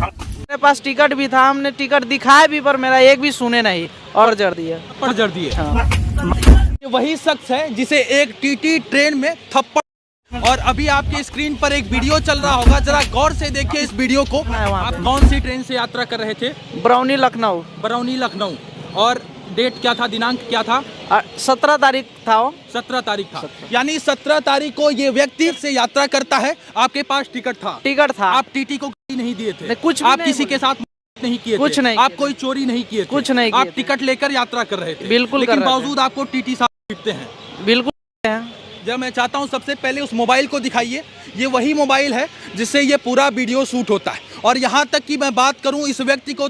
मेरे पास टिकट भी था, हमने टिकट दिखाया भी पर मेरा एक भी सुने नहीं और जड़ दिया। थप्पड़ जड़ दिए। हाँ। ये वही शख्स है जिसे एक टीटी ट्रेन में थप्पड़, और अभी आपके स्क्रीन पर एक वीडियो चल रहा होगा, जरा गौर से देखिए इस वीडियो को। आप कौन सी ट्रेन से यात्रा कर रहे थे? बरौनी लखनऊ। बरौनी लखनऊ। और डेट क्या था, दिनांक क्या था? 17 तारीख था वो। 17 तारीख था। यानी 17 तारीख को ये व्यक्ति से यात्रा करता है, आपके पास टिकट था। टिकट था। आप टीटी को नहीं दिए थे? कुछ आप किसी के साथ नहीं किए कुछ थे? नहीं, आप कोई चोरी नहीं किए थे? कुछ नहीं, आप टिकट लेकर यात्रा कर रहे थे? बिल्कुल। लेकिन बावजूद आपको टीटी साहब पीटते हैं? बिल्कुल। जब मैं चाहता हूं सबसे पहले उस मोबाइल को दिखाइए। ये वही मोबाइल है जिससे ये पूरा वीडियो शूट होता है। और यहाँ तक कि मैं बात करूं, इस व्यक्ति को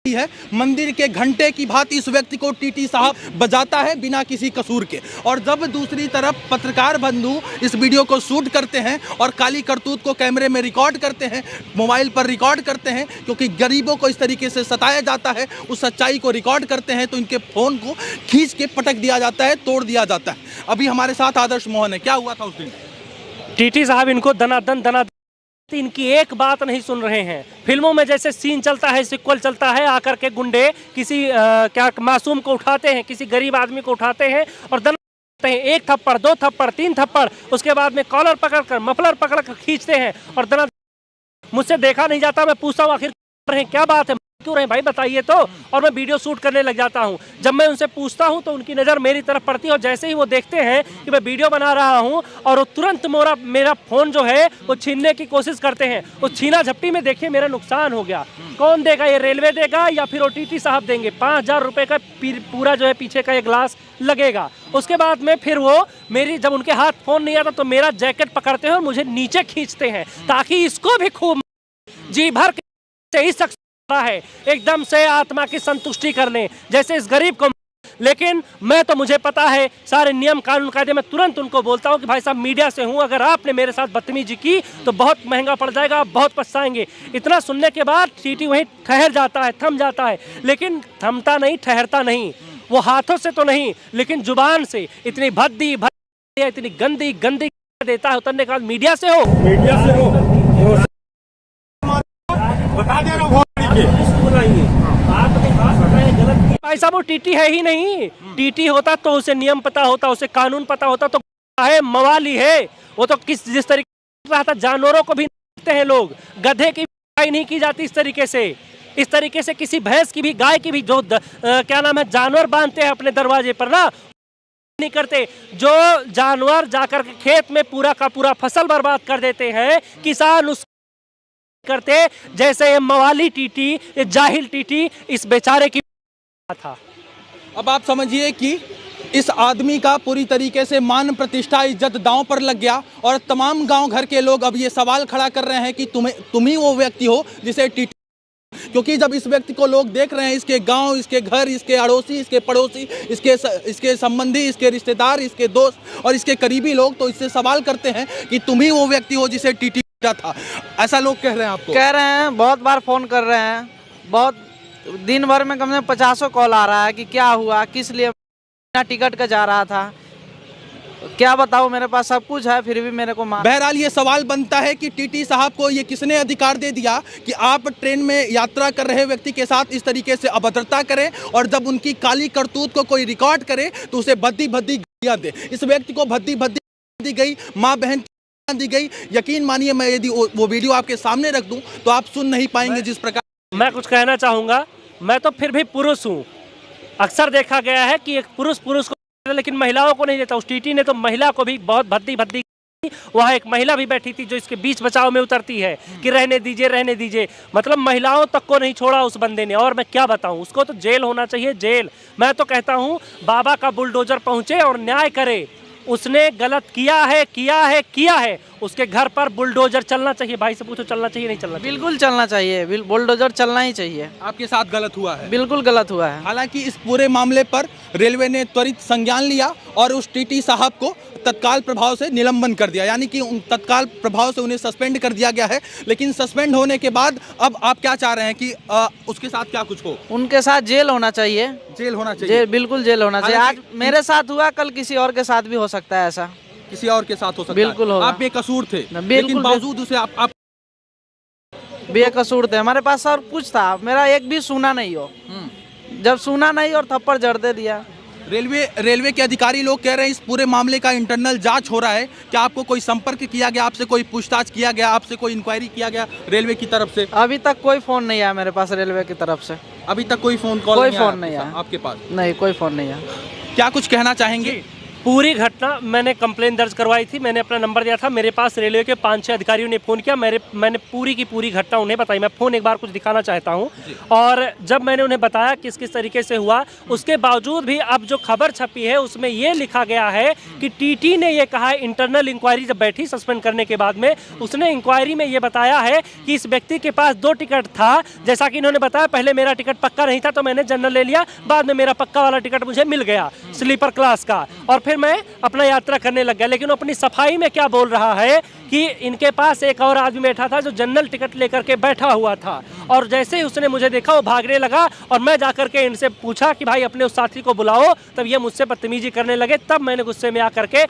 है मंदिर के घंटे की भांति इस व्यक्ति को टीटी साहब बजाता है बिना किसी कसूर के। और जब दूसरी तरफ पत्रकार बंधु इस वीडियो को शूट करते हैं और काली करतूत को कैमरे में रिकॉर्ड करते हैं, मोबाइल पर रिकॉर्ड करते हैं, क्योंकि गरीबों को इस तरीके से सताया जाता है, उस सच्चाई को रिकॉर्ड करते हैं तो इनके फोन को खींच के पटक दिया जाता है, तोड़ दिया जाता है। अभी हमारे साथ आदर्श मोहन है। क्या हुआ था उस दिन? टीटी साहब इनको दनादन इनकी एक बात नहीं सुन रहे हैं। फिल्मों में जैसे सीन चलता है, सिक्वल चलता है, आकर के गुंडे किसी क्या मासूम को उठाते हैं, किसी गरीब आदमी को उठाते हैं और दना हैं, 1 थप्पड़ 2 थप्पड़ 3 थप्पड़, उसके बाद में कॉलर पकड़कर मफलर पकड़कर खींचते हैं और दना। मुझसे देखा नहीं जाता, मैं पूछता हूँ आखिर क्या बात है, क्यों रहे भाई बताइए तो, और मैं वीडियो शूट करने लग जाता हूं। जब मैं उनसे पूछता हूं तो उनकी नज़र मेरी तरफ पड़ती है और जैसे ही वो देखते हैं कि मैं वीडियो बना रहा हूं और वो तुरंत मेरा फोन जो है वो छीनने की कोशिश करते हैं। उस छीना झपटी में देखिए मेरा नुकसान हो गया। कौन देगा? ये रेलवे देगा या फिर OTT साहब देंगे? 5000 रुपये का पूरा जो है पीछे का एक ग्लास लगेगा। उसके बाद में फिर वो मेरी, जब उनके हाथ फोन नहीं आता तो मेरा जैकेट पकड़ते हैं और मुझे नीचे खींचते हैं ताकि इसको भी खूब जी भर के इस शख्स है एकदम से आत्मा की संतुष्टि करने जैसे इस गरीब को। लेकिन मैं तो, मुझे पता है सारे नियम कानून कायदे, मैं तुरंत उनको बोलता हूं कि भाई साहब मीडिया से हूं, अगर आपने मेरे साथ बदतमीजी की तो बहुत महंगा पड़ जाएगा, आप बहुत पछताएंगे। इतना सुनने के बाद टीटी वहीं ठहर जाता है, थम जाता है, लेकिन थमता नहीं, ठहरता नहीं। वो हाथों से तो नहीं लेकिन जुबान से इतनी भद्दी इतनी गंदी गंदी देता है उतरने के बाद। मीडिया से हो बता दे रहा हूं भाई साहब, वो टीटी है ही नहीं। टीटी होता तो उसे नियम पता होता, उसे कानून पता होता तो है मवाली है वो तो। जिस तरीके से रहा था, जानवरों को भी हैं लोग, गधे की भी नहीं की जाती इस तरीके से। इस तरीके से किसी भैंस की भी, गाय की भी, जो क्या नाम है, जानवर बांधते हैं अपने दरवाजे पर ना, नहीं करते। जो जानवर जाकर के खेत में पूरा का पूरा फसल बर्बाद कर देते हैं, किसान उस करते। जैसे ये मवाली टीटी, ये जाहिल टीटी इस बेचारे की था। अब आप समझिए कि इस आदमी का पूरी तरीके से मान प्रतिष्ठा, इज्जत दांव पर लग गया और तमाम गांव घर के लोग अब ये सवाल खड़ा कर रहे हैं कि तुम ही वो व्यक्ति हो जिसे टीटी। क्योंकि जब इस व्यक्ति को लोग देख रहे हैं, इसके गांव, इसके घर, इसके अड़ोसी, इसके पड़ोसी, इसके संबंधी, इसके रिश्तेदार, इसके दोस्त और इसके करीबी लोग, तो इससे सवाल करते हैं कि तुम ही वो व्यक्ति हो जिसे टीटी था। ऐसा लोग कह रहे हैं आपको? कह रहे हैं, बहुत बार फोन कर रहे हैं, बहुत दिन भर में कम से कम 50 कॉल आ रहा है कि क्या हुआ, किस लिए टिकट का जा रहा था। क्या बताऊं, मेरे पास सब कुछ है फिर भी मेरे को मार। बहरहाल ये सवाल बनता है कि टीटी साहब को ये किसने अधिकार दे दिया कि आप ट्रेन में यात्रा कर रहे व्यक्ति के साथ इस तरीके से अभद्रता करें और जब उनकी काली करतूत को कोई रिकॉर्ड करे तो उसे भद्दी भद्दी गालियां दे। इस व्यक्ति को भद्दी भद्दी दी गई, माँ बहन दी गई। यकीन मानिए, मैं यदि वो वीडियो आपके सामने रख दूं तो आप सुन नहीं पाएंगे जिस प्रकार। मैं कुछ कहना चाहूंगा, मैं तो फिर भी पुरुष हूँ। अक्सर देखा गया है कि एक पुरुष को, लेकिन महिलाओं को नहीं देता। उस टीटी ने तो महिला को भी बहुत भद्दी वहाँ एक महिला भी बैठी थी जो इसके बीच बचाव में उतरती है कि रहने दीजिए। मतलब महिलाओं तक को नहीं छोड़ा उस बंदे ने। और मैं क्या बताऊं, उसको तो जेल होना चाहिए, जेल। मैं तो कहता हूं बाबा का बुलडोजर पहुंचे और न्याय करे। उसने गलत किया है, उसके घर पर बुलडोजर चलना चाहिए। भाई से पूछो, चलना चाहिए नहीं चलना चाहिए? बिल्कुल चलना चाहिए, बुलडोजर चलना ही चाहिए। आपके साथ गलत हुआ है? बिल्कुल गलत हुआ है। हालांकि इस पूरे मामले पर रेलवे ने त्वरित संज्ञान लिया और उस टीटी साहब को तत्काल प्रभाव से निलंबन कर दिया, यानी कि तत्काल प्रभाव से उन्हें सस्पेंड कर दिया गया है। लेकिन सस्पेंड होने के बाद अब आप क्या चाह रहे हैं कि उसके साथ क्या कुछ हो? उनके साथ जेल होना चाहिए। जेल होना चाहिए, बिल्कुल जेल होना चाहिए। आज मेरे साथ हुआ, कल किसी और के साथ भी हो सकता है ऐसा। किसी और के साथ हो सकता है। बिल्कुल होगा। आप बेकसूर थे, बिल्कुल, लेकिन बावजूद उसे आप बेकसूर थे। हमारे पास सर कुछ था, मेरा एक भी सुना नहीं हो। जब सुना नहीं और थप्पड़ जड़ दे दिया। रेलवे के अधिकारी लोग कह रहे हैं इस पूरे मामले का इंटरनल जांच हो रहा है। क्या आपको कोई संपर्क किया गया, आपसे कोई पूछताछ किया गया, आपसे कोई इंक्वायरी किया गया रेलवे की तरफ से? अभी तक कोई फोन नहीं आया मेरे पास रेलवे की तरफ से। अभी तक कोई फोन कॉल नहीं आया आपके पास? नहीं, कोई फोन नहीं आया। क्या कुछ कहना चाहेंगे? पूरी घटना मैंने कंप्लेन दर्ज करवाई थी, मैंने अपना नंबर दिया था, मेरे पास रेलवे के 5-6 अधिकारियों ने फ़ोन किया, मैंने पूरी की पूरी घटना उन्हें बताई। मैं फ़ोन एक बार कुछ दिखाना चाहता हूं। और जब मैंने उन्हें बताया किस किस तरीके से हुआ, उसके बावजूद भी अब जो खबर छपी है उसमें ये लिखा गया है कि टीटी ने ये कहा है, इंटरनल इंक्वायरी जब बैठी सस्पेंड करने के बाद में, उसने इंक्वायरी में ये बताया है कि इस व्यक्ति के पास 2 टिकट था। जैसा कि इन्होंने बताया, पहले मेरा टिकट पक्का नहीं था तो मैंने जनरल ले लिया, बाद में मेरा पक्का वाला टिकट मुझे मिल गया स्लीपर क्लास का, और फिर मैं अपना यात्रा करने लग गया। लेकिन अपनी सफाई में क्या बोल रहा है कि इनके पास एक और आदमी बैठा था जो जनरल टिकट लेकर के बैठा हुआ था, और जैसे ही उसने मुझे देखा वो भागने लगा, और मैं जाकर के इनसे पूछा कि भाई अपने उस साथी को बुलाओ, तब ये मुझसे बदतमीजी करने लगे। तब मैंने गुस्से में आकर के,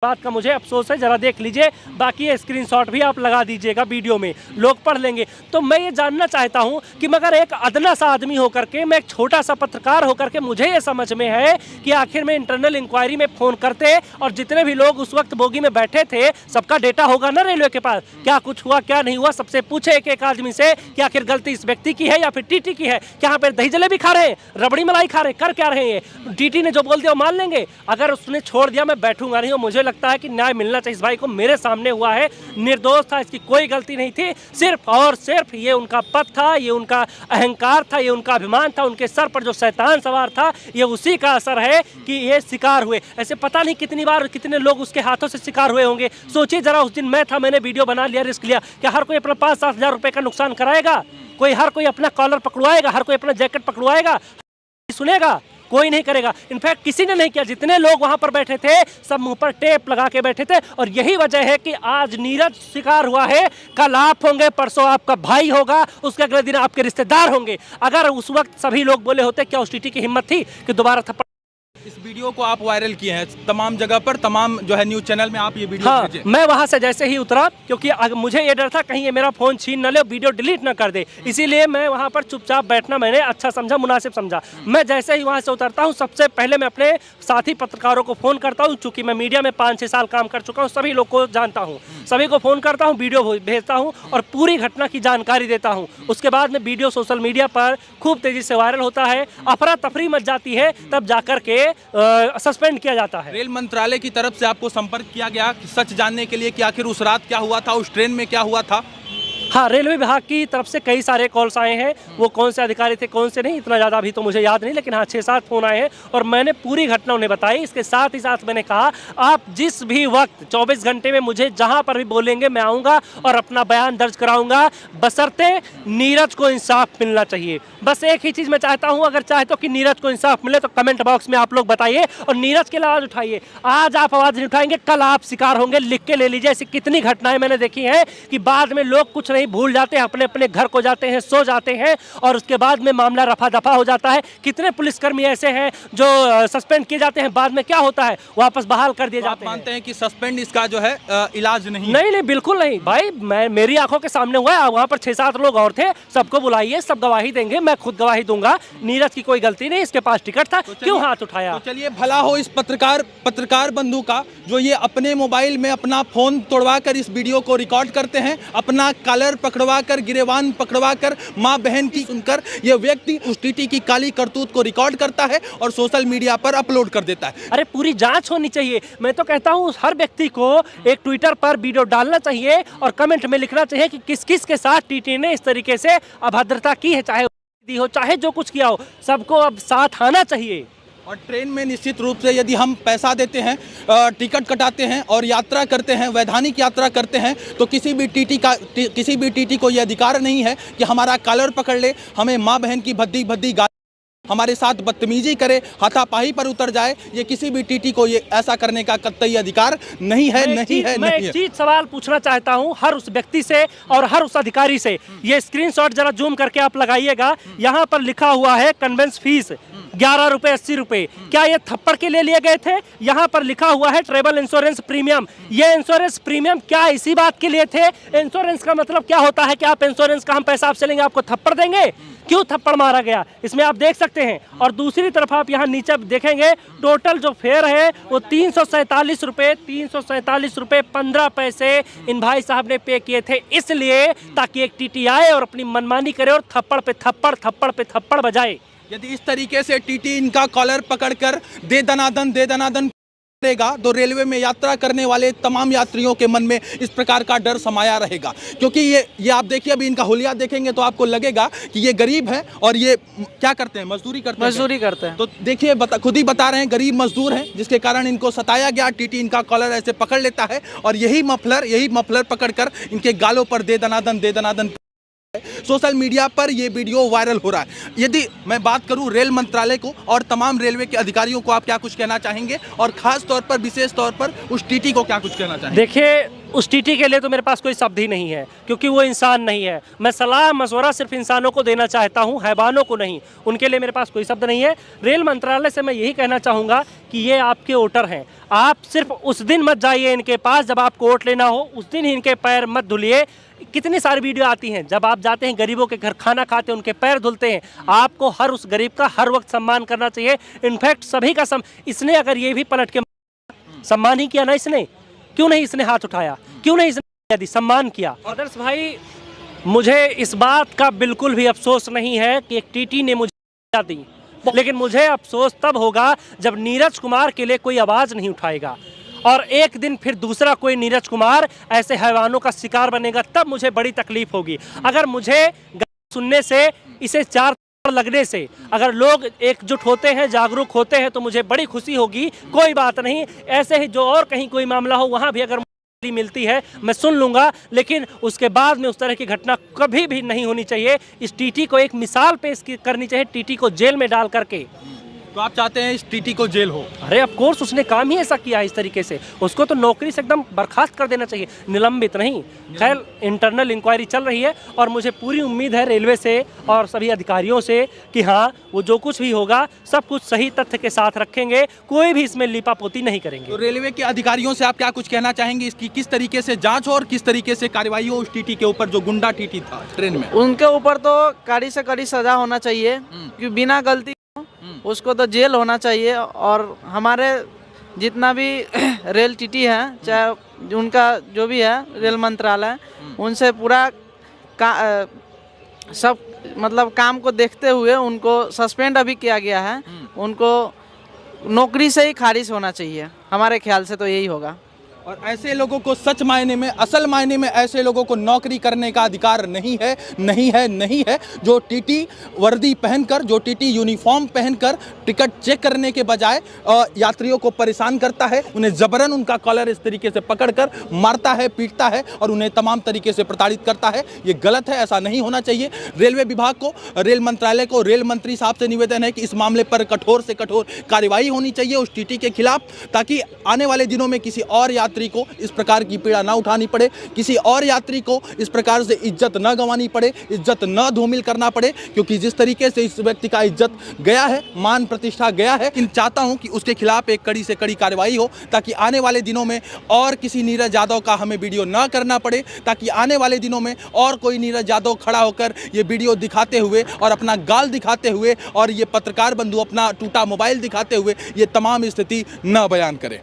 बात का मुझे अफसोस है, जरा देख लीजिए, बाकी ये स्क्रीनशॉट भी आप लगा दीजिएगा, वीडियो में लोग पढ़ लेंगे। तो मैं ये जानना चाहता हूं कि मगर एक अदना सा आदमी होकर के, मैं एक छोटा सा पत्रकार होकर के, मुझे ये समझ में है कि आखिर में इंटरनल इंक्वायरी में फ़ोन करते, और जितने भी लोग उस वक्त बोगी में बैठे थे सबका डेटा होगा ना रेलवे के पास, क्या कुछ हुआ क्या नहीं हुआ, सबसे पूछे एक एक आदमी से कि आखिर गलती इस व्यक्ति की है या फिर टीटी की है। क्या यहाँ पे दही जलेबी खा रहे हैं, रबड़ी मलाई खा रहे हैं, कर क्या रहे हैं? टीटी ने जो बोल दिया वो मान लेंगे? अगर उसने छोड़ दिया मैं बैठूंगा नहीं, और मुझे लगता है कि न्याय मिलना चाहिए। इस भाई को मेरे सामने हुआ है, निर्दोष था, इसकी कोई गलती नहीं थी, सिर्फ और सिर्फ ये उनका पद था, ये उनका अहंकार था, ये उनका अभिमान था, उनके सर पर जो शैतान सवार था, ये उसी का असर है कि ये शिकार हुए। ऐसे पता नहीं कितनी बार कितने लोग उसके हाथों से शिकार हुए होंगे। सोचिए जरा, उस दिन मैं था, मैंने वीडियो बना लिया, रिस्क लिया, क्या हर कोई अपना 5-7 हज़ार रुपए का नुकसान कराएगा? हर कोई अपना कॉलर पकड़वाएगा? हर कोई अपना जैकेट पकड़वाएगा? सुनेगा? कोई नहीं करेगा। इनफैक्ट किसी ने नहीं किया। जितने लोग वहां पर बैठे थे सब मुंह पर टेप लगा के बैठे थे, और यही वजह है कि आज नीरज शिकार हुआ है। कल आप होंगे, परसों आपका भाई होगा, उसके अगले दिन आपके रिश्तेदार होंगे। अगर उस वक्त सभी लोग बोले होते, क्या उस टीटी की हिम्मत थी कि दोबारा थप्पड़? इस वीडियो को आप वायरल किए हैं तमाम जगह पर, तमाम जो है न्यूज चैनल में आप ये वीडियो भेजे। मैं वहां से जैसे ही उतरा, क्योंकि मुझे ये डर था कहीं ये मेरा फोन छीन न ले, वीडियो डिलीट ना कर दे, इसीलिए मैं वहां पर चुपचाप बैठना मैंने अच्छा समझा, मुनासिब समझा। मैं जैसे ही वहां से उतरता हूं, सबसे पहले मैं अपने साथी पत्रकारों को फोन करता हूं। चूंकि मैं मीडिया में 5-6 साल काम कर चुका हूँ, सभी लोग को जानता हूँ, सभी को फोन करता हूँ, वीडियो भेजता हूँ और पूरी घटना की जानकारी देता हूँ। उसके बाद में वीडियो सोशल मीडिया पर खूब तेजी से वायरल होता है, अफरा तफरी मच जाती है, तब जाकर के सस्पेंड किया जाता है। रेल मंत्रालय की तरफ से आपको संपर्क किया गया सच जानने के लिए कि आखिर उस रात क्या हुआ था, उस ट्रेन में क्या हुआ था? हाँ, रेलवे विभाग की तरफ से कई सारे कॉल्स आए हैं। वो कौन से अधिकारी थे कौन से नहीं, इतना ज़्यादा अभी तो मुझे याद नहीं, लेकिन हाँ 6-7 फ़ोन आए हैं और मैंने पूरी घटना उन्हें बताई। इसके साथ ही साथ मैंने कहा आप जिस भी वक्त 24 घंटे में मुझे जहाँ पर भी बोलेंगे मैं आऊँगा और अपना बयान दर्ज कराऊँगा, बशर्ते नीरज को इंसाफ मिलना चाहिए। बस एक ही चीज़ मैं चाहता हूँ, अगर चाहते हो कि नीरज को इंसाफ मिले तो कमेंट बॉक्स में आप लोग बताइए और नीरज के लिए आवाज़ उठाइए। आज आप आवाज़ नहीं उठाएंगे, कल आप शिकार होंगे। लिख के ले लीजिए। ऐसी कितनी घटनाएं मैंने देखी हैं कि बाद में लोग कुछ नहीं भूल जाते हैं, अपने अपने घर को जाते हैं, सो जाते हैं और उसके बाद में मामला रफा दफा हो जाता है। कितने पुलिसकर्मी ऐसे हैं जो सस्पेंड किए जाते हैं, बाद में क्या होता है, वापस बहाल कर दिए जाते हैं। मानते हैं कि सस्पेंड इसका जो है इलाज नहीं? नहीं, बिल्कुल नहीं भाई, मेरी आंखों के सामने हुआ है। वहां पर 6-7 लोग और थे, सबको बुलाइए, सब गवाही देंगे, मैं खुद गवाही दूंगा। नीरज की कोई गलती नहीं, इसके पास टिकट था, क्यों हाथ उठाया? तो चलिए भला हो इस पत्रकार बंधु का, जो ये अपने मोबाइल में अपना फोन तोड़वा कर इस वीडियो को रिकॉर्ड करते हैं, अपना कॉलर पकड़वा कर, गिरेबान पकड़वा कर, माँ बहन की सुनकर ये व्यक्ति उस टीटी की काली करतूत को रिकॉर्ड करता है और सोशल मीडिया पर अपलोड कर देता है। अरे पूरी जांच होनी चाहिए। मैं तो कहता हूँ हर व्यक्ति को एक ट्विटर पर वीडियो डालना चाहिए और कमेंट में लिखना चाहिए कि किस किस के साथ टीटी ने इस तरीके से अभद्रता की है, चाहे दी हो चाहे जो कुछ किया हो, सबको अब साथ आना चाहिए। और ट्रेन में निश्चित रूप से यदि हम पैसा देते हैं, टिकट कटाते हैं और यात्रा करते हैं, वैधानिक यात्रा करते हैं, तो किसी भी टीटी को यह अधिकार नहीं है कि हमारा कॉलर पकड़ ले, हमें माँ बहन की भद्दी भद्दी गाली, हमारे साथ बदतमीजी करे, हाथापाई पर उतर जाए। ये किसी भी टीटी को ये ऐसा करने का कतई अधिकार नहीं है। मैं एक चीज सवाल पूछना चाहता हूं हर उस व्यक्ति से और हर उस अधिकारी से। ये स्क्रीनशॉट जरा जूम करके आप लगाइएगा, यहाँ पर लिखा हुआ है कन्वेंस फीस। 11 रुपए 80 रुपए। क्या ये थप्पड़ के लिए लिए गए थे? यहाँ पर लिखा हुआ है ट्रेवल इंश्योरेंस प्रीमियम। ये इंश्योरेंस प्रीमियम क्या इसी बात के लिए थे? इंश्योरेंस का मतलब क्या होता है कि आप इंश्योरेंस का हम पैसा आपसे लेंगे, आपको थप्पड़ देंगे? क्यों थप्पड़ मारा गया इसमें आप देख सकते हैं। और दूसरी तरफ आप यहाँ नीचे देखेंगे टोटल जो फेयर है वो 347 रुपए 15 पैसे इन भाई साहब ने पे किए थे, इसलिए ताकि एक टीटी आए और अपनी मनमानी करे और थप्पड़ पे थप्पड़ बजाए। यदि इस तरीके से टीटी इनका कॉलर पकड़कर दे दनादन देगा तो रेलवे में यात्रा करने वाले तमाम यात्रियों के मन में इस प्रकार का डर समाया रहेगा। क्योंकि ये आप देखिए, अभी इनका हुलिया देखेंगे तो आपको लगेगा कि ये गरीब है और ये क्या करते हैं, मजदूरी करते हैं। तो देखिए खुद ही बता रहे हैं गरीब मजदूर हैं, जिसके कारण इनको सताया गया। टीटी इनका कॉलर ऐसे पकड़ लेता है और यही मफलर पकड़कर इनके गालों पर दे दनादन। सोशल मीडिया पर यह वीडियो वायरल हो रहा है। यदि मैं बात करूं रेल मंत्रालय को और तमाम रेलवे के अधिकारियों को, आप क्या कुछ कहना चाहेंगे? और खास तौर पर, विशेष तौर पर उस टीटी को क्या कुछ कहना चाहेंगे? देखिए, उस टीटी के लिए तो मेरे पास कोई शब्द ही नहीं है, क्योंकि वो इंसान नहीं है। मैं सलाह मशवरा सिर्फ इंसानों को देना चाहता हूँ, हैवानों को नहीं। उनके लिए मेरे पास कोई शब्द नहीं है। रेल मंत्रालय से मैं यही कहना चाहूँगा कि ये आपके वोटर हैं। आप सिर्फ उस दिन मत जाइए इनके पास जब आपको वोट लेना हो, उस दिन ही इनके पैर मत धुलिए। कितनी सारी वीडियो आती हैं, जब आप जाते हैं गरीबों के घर खाना खाते हैं, उनके पैर धुलते हैं। आपको हर उस गरीब का हर वक्त सम्मान करना चाहिए। इनफैक्ट सभी का इसने अगर ये भी पलट के सम्मान ही किया ना, इसने क्यों नहीं इसने हाथ उठाया, क्यों नहीं इसने यदि सम्मान किया? आदर्श भाई, मुझे इस बात का बिल्कुल भी अफसोस नहीं है कि एक टीटी ने मुझे दी, लेकिन मुझे अफसोस तब होगा जब नीरज कुमार के लिए कोई आवाज नहीं उठाएगा और एक दिन फिर दूसरा कोई नीरज कुमार ऐसे हैवानों का शिकार बनेगा, तब मुझे बड़ी तकलीफ होगी। अगर मुझे सुनने से, इसे 4 लगने से अगर लोग एकजुट होते हैं, जागरूक होते हैं, तो मुझे बड़ी खुशी होगी। कोई बात नहीं, ऐसे ही जो और कहीं कोई मामला हो वहां भी अगर मिलती है मैं सुन लूंगा, लेकिन उसके बाद में उस तरह की घटना कभी भी नहीं होनी चाहिए। इस टीटी को एक मिसाल पेश करनी चाहिए, टीटी को जेल में डाल करके। तो आप चाहते हैं इस टीटी को जेल हो? अरे ऑफ कोर्स, उसने काम ही ऐसा किया है इस तरीके से, उसको तो नौकरी से एकदम बर्खास्त कर देना चाहिए, निलंबित नहीं। खैर, इंटरनल इंक्वायरी चल रही है और मुझे पूरी उम्मीद है रेलवे से और सभी अधिकारियों से कि हाँ, वो जो कुछ भी होगा सब कुछ सही तथ्य के साथ रखेंगे, कोई भी इसमें लीपापोती नहीं करेंगे। तो रेलवे के अधिकारियों से आप क्या कुछ कहना चाहेंगे? इसकी किस तरीके से जाँच हो और किस तरीके से कार्रवाई हो उस टीटी के ऊपर जो गुंडा टीटी था ट्रेन में? उनके ऊपर तो कड़ी से कड़ी सजा होना चाहिए, क्योंकि बिना गलती उसको तो जेल होना चाहिए। और हमारे जितना भी रेल टीटी है, चाहे उनका जो भी है रेल मंत्रालय, उनसे पूरा सब मतलब काम को देखते हुए उनको सस्पेंड अभी किया गया है। उनको नौकरी से ही खारिज होना चाहिए, हमारे ख्याल से तो यही होगा। और ऐसे लोगों को सच मायने में, असल मायने में ऐसे लोगों को नौकरी करने का अधिकार नहीं है। जो टीटी वर्दी पहनकर, जो टीटी यूनिफॉर्म पहनकर टिकट चेक करने के बजाय यात्रियों को परेशान करता है, उन्हें जबरन उनका कॉलर इस तरीके से पकड़कर मारता है, पीटता है और उन्हें तमाम तरीके से प्रताड़ित करता है, ये गलत है, ऐसा नहीं होना चाहिए। रेलवे विभाग को, रेल मंत्रालय को, रेल मंत्री साहब से निवेदन है कि इस मामले पर कठोर से कठोर कार्रवाई होनी चाहिए उस टीटी के खिलाफ, ताकि आने वाले दिनों में किसी और यात्री को इस प्रकार की पीड़ा ना उठानी पड़े, किसी और यात्री को इस प्रकार से इज्जत न गंवानी पड़े, इज्जत न धूमिल करना पड़े। क्योंकि जिस तरीके से इस व्यक्ति का इज्जत गया है, मान प्रतिष्ठा गया है, इन चाहता हूं कि उसके खिलाफ एक कड़ी से कड़ी कार्रवाई हो, ताकि आने वाले दिनों में और किसी नीरज यादव का हमें वीडियो न करना पड़े, ताकि आने वाले दिनों में और कोई नीरज यादव खड़ा होकर ये वीडियो दिखाते हुए और अपना गाल दिखाते हुए और ये पत्रकार बंधु अपना टूटा मोबाइल दिखाते हुए ये तमाम स्थिति न बयान करें।